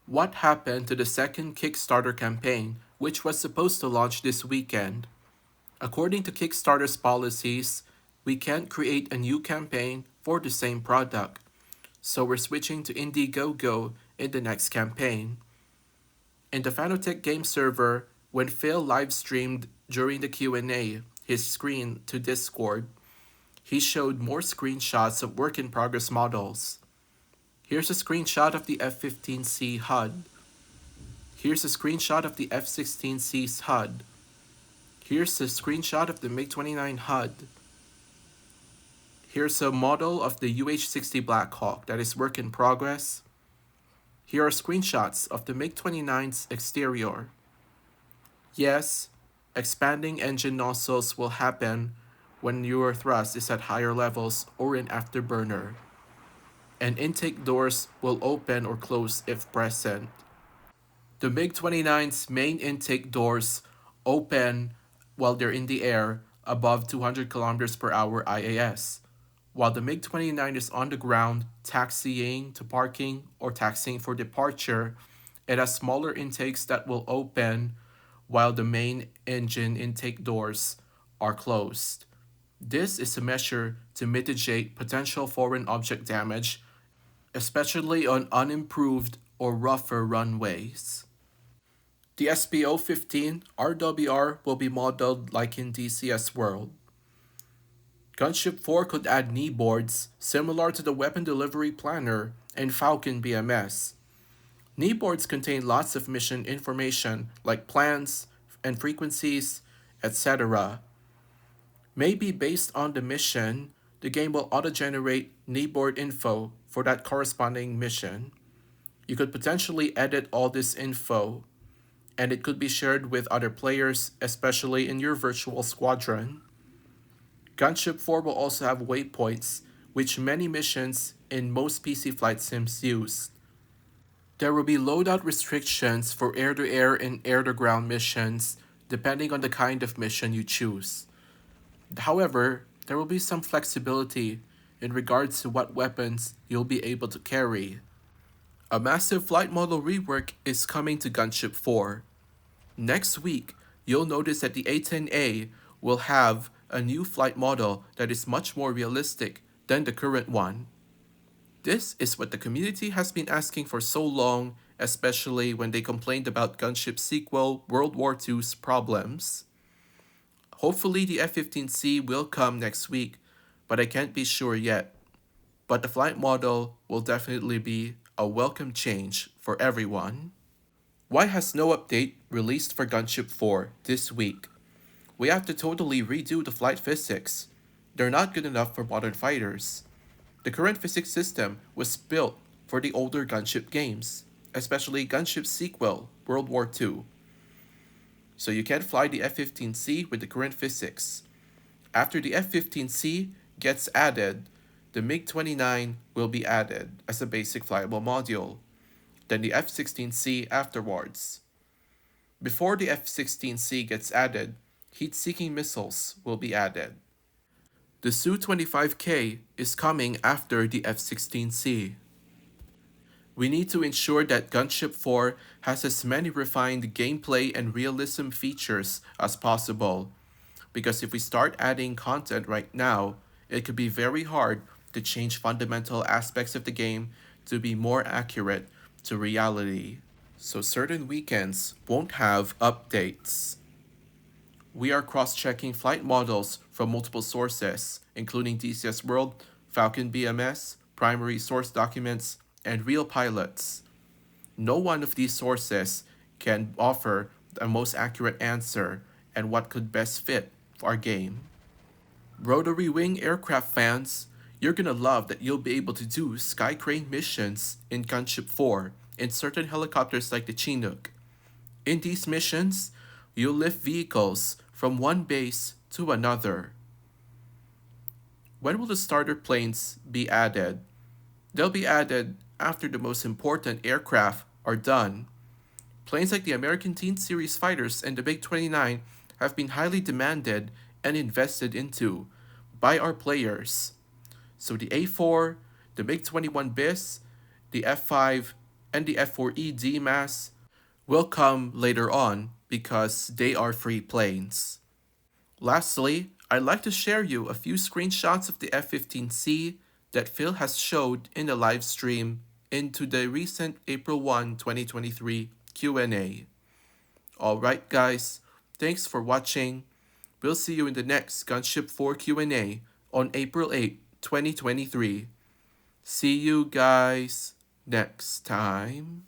What happened to the second Kickstarter campaign, which was supposed to launch this weekend? According to Kickstarter's policies, we can't create a new campaign for the same product, so we're switching to Indiegogo in the next campaign. In the Fanatec game server, when Phil live streamed during the Q&A his screen to Discord, he showed more screenshots of work in progress models. Here's a screenshot of the F-15C HUD. Here's a screenshot of the F-16C's HUD. Here's a screenshot of the MiG-29 HUD. Here's a model of the UH-60 Black Hawk that is work in progress. Here are screenshots of the MiG-29's exterior. Yes, expanding engine nozzles will happen when your thrust is at higher levels or in afterburner, and intake doors will open or close if present. The MiG-29's main intake doors open while they're in the air above 200 km per hour IAS, while the MiG-29 is on the ground taxiing to parking or taxiing for departure. It has smaller intakes that will open while the main engine intake doors are closed. This is a measure to mitigate potential foreign object damage, especially on unimproved or rougher runways. The SPO-15 RWR will be modeled like in DCS World. Gunship IV could add Kneeboards similar to the Weapon Delivery Planner and Falcon BMS. Kneeboards contain lots of mission information like plans and frequencies, etc. Maybe based on the mission, the game will auto-generate kneeboard info for that corresponding mission. You could potentially edit all this info, and it could be shared with other players, especially in your virtual squadron. Gunship IV will also have waypoints, which many missions in most PC flight sims use. There will be loadout restrictions for air-to-air and air-to-ground missions, depending on the kind of mission you choose. However, there will be some flexibility in regards to what weapons you'll be able to carry. A massive flight model rework is coming to Gunship IV. Next week, you'll notice that the A10A will have a new flight model that is much more realistic than the current one. This is what the community has been asking for so long, especially when they complained about Gunship sequel World War II's problems. Hopefully the F-15C will come next week, but I can't be sure yet. But the flight model will definitely be a welcome change for everyone. Why has no update released for Gunship IV this week? We have to totally redo the flight physics. They're not good enough for modern fighters. The current physics system was built for the older Gunship games, especially Gunship sequel World War II. So you can't fly the F-15C with the current physics. After the F-15C gets added, the MiG-29 will be added as a basic flyable module, then the F-16C afterwards. Before the F-16C gets added, heat-seeking missiles will be added. The Su-25K is coming after the F-16C. We need to ensure that Gunship IV has as many refined gameplay and realism features as possible, because if we start adding content right now, it could be very hard to change fundamental aspects of the game to be more accurate to reality. So certain weekends won't have updates. We are cross-checking flight models from multiple sources, including DCS World, Falcon BMS, primary source documents, and real pilots. No one of these sources can offer the most accurate answer and what could best fit for our game. Rotary wing aircraft fans, you're gonna love that you'll be able to do sky crane missions in Gunship IV in certain helicopters like the Chinook. In these missions, you'll lift vehicles from one base to another. When will the starter planes be added? They'll be added after the most important aircraft are done. Planes like the American Teen Series fighters and the MiG-29 have been highly demanded and invested into by our players. So the A4, the MiG-21 BIS, the F5, and the F4E DMAS will come later on because they are free planes. Lastly, I'd like to share you a few screenshots of the F-15C that Phil has showed in the live stream into the recent April 1, 2023 Q&A. Alright guys, thanks for watching. We'll see you in the next Gunship IV Q&A on April 8, 2023. See you guys next time.